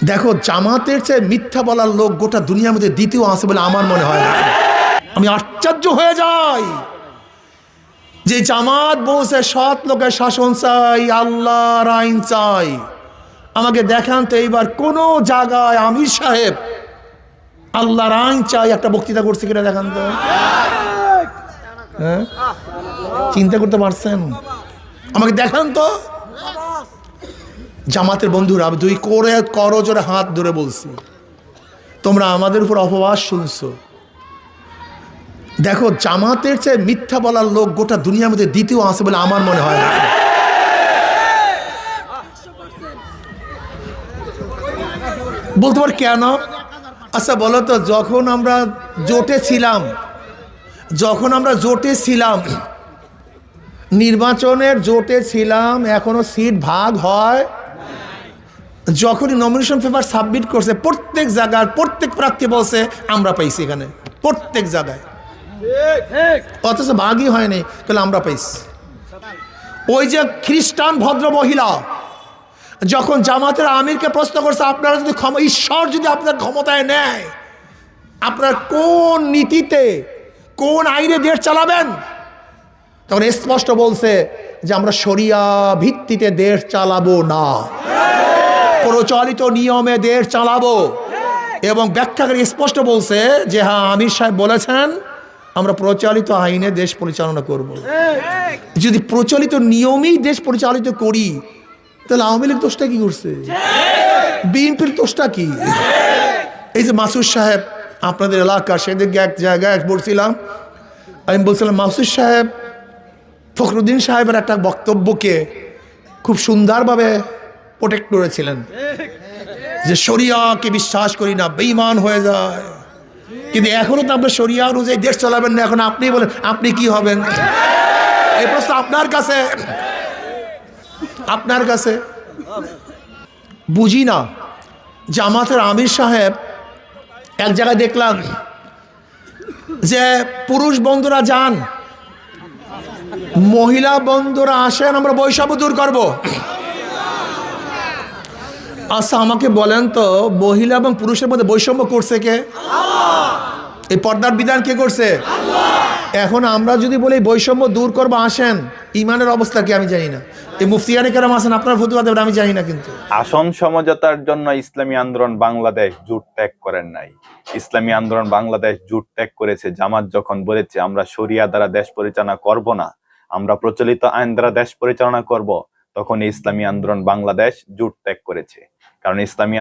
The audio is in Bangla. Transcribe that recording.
দেখো, জামাতের চেয়ে মিথ্যা বলার লোক গোটা দুনিয়ার মধ্যে দ্বিতীয় আছে বলে আমার মনে হয় না। আমি আশ্চর্য হয়ে যাই যে জামাত বলছে সৎ লোকের শাসন চাই, আল্লাহর আইন চাই। আমাকে দেখান তো এইবার কোন জায়গায় আমির সাহেব আল্লাহর আইন চাই একটা বক্তৃতা করছে কিনা দেখান তো। হ্যাঁ, চিন্তা করতে পারছেন? আমাকে দেখান তো। জামাতের বন্ধুরা, দুই করে করজোরে হাত ধরে বলছি, তোমরা আমাদের উপর অপবাদ শুনছো। দেখো, জামাতের চেয়ে মিথ্যা বলার লোক গোটা দুনিয়ার মধ্যে দ্বিতীয় আছে বলে আমার মনে হয় না। বলতে পার কেন? আচ্ছা বলো তো, যখন আমরা জোটে ছিলাম, নির্বাচনের জোটে ছিলাম, এখনো সিট ভাগ হয়। যখনই নমিনেশন পেপার সাবমিট করছে, প্রত্যেক জায়গার প্রত্যেক প্রার্থী বলছে আমরা পাইছি এখানে, প্রত্যেক জায়গায়, অথচ ভাগই হয়নি, তাহলে আমরা পাইছি। ওই যে খ্রিস্টান ভদ্র মহিলা যখন জামাতের আমিরকে প্রশ্ন করছে, আপনারা যদি ঈশ্বর যদি আপনার ক্ষমতায় নেয়, আপনার কোন নীতিতে কোন আইনে দেশ চালাবেন? তখন স্পষ্ট বলছে যে আমরা শরিয়া ভিত্তিতে দেশ চালাবো না, প্রচলিত নিয়মে দেশ চালাবো। এবং ব্যাখ্যাকারী স্পষ্ট বলছে যে হ্যাঁ, আমির সাহেব বলেছেন আমরা প্রচলিত আইনে দেশ পরিচালনা করব। যদি প্রচলিত নিয়মেই দেশ পরিচালিত করি, তাহলে আওয়ামী লীগ দোষটা কি করছে? বিএনপির দোষটা কি? এই যে মাসুদ সাহেব আপনাদের এলাকা, সেদিকে এক জায়গায় বলছিলাম, আমি বলছিলাম মাসুদ সাহেব ফখরুদ্দিন সাহেবের একটা বক্তব্যকে খুব সুন্দরভাবে প্রোটেক্ট করেছিলেন যে শরিয়াকে বিশ্বাস করি না, বেঈমান হয়ে যায়। কিন্তু এখনো তো আপনার শরিয়া অনুযায়ী দেশ চালাবেন না। এখন আপনি বলেন আপনি কি হবেন? এই প্রশ্ন আপনার কাছে। বুঝি না, জামাতের আমির সাহেব এক জায়গায় দেখলাম যে পুরুষ বন্ধুরা যান, মহিলা বন্ধুরা আসেন, আমরা বৈষম্য দূর করব। আচ্ছা আমাকে বলেন তো, মহিলা এবং পুরুষের মধ্যে বৈষম্য করছে কে? এই পর্দার বিধান কে করছে? এখন আমরা যদি বলি বৈষম্য দূর করবো, আসেন, ইমানের অবস্থা কি আমি জানি না। এই মুফতিয়ানে কেরাম আছেন, আপনার ফতুয়া দেবেন আমি জানি না। কিন্তু আসন সমঝোতার জন্য ইসলামী আন্দোলন বাংলাদেশ জোট ত্যাগ করেন নাই। ইসলামী আন্দোলন বাংলাদেশ জোট ত্যাগ করেছে জামাত যখন বলেছে আমরা শরিয়া দ্বারা দেশ পরিচালনা করব না, আমরা প্রচলিত আইন দ্বারা দেশ পরিচালনা করব, তখন ইসলামী আন্দোলন বাংলাদেশ জোট ত্যাগ করেছে। কারণ ইসলামী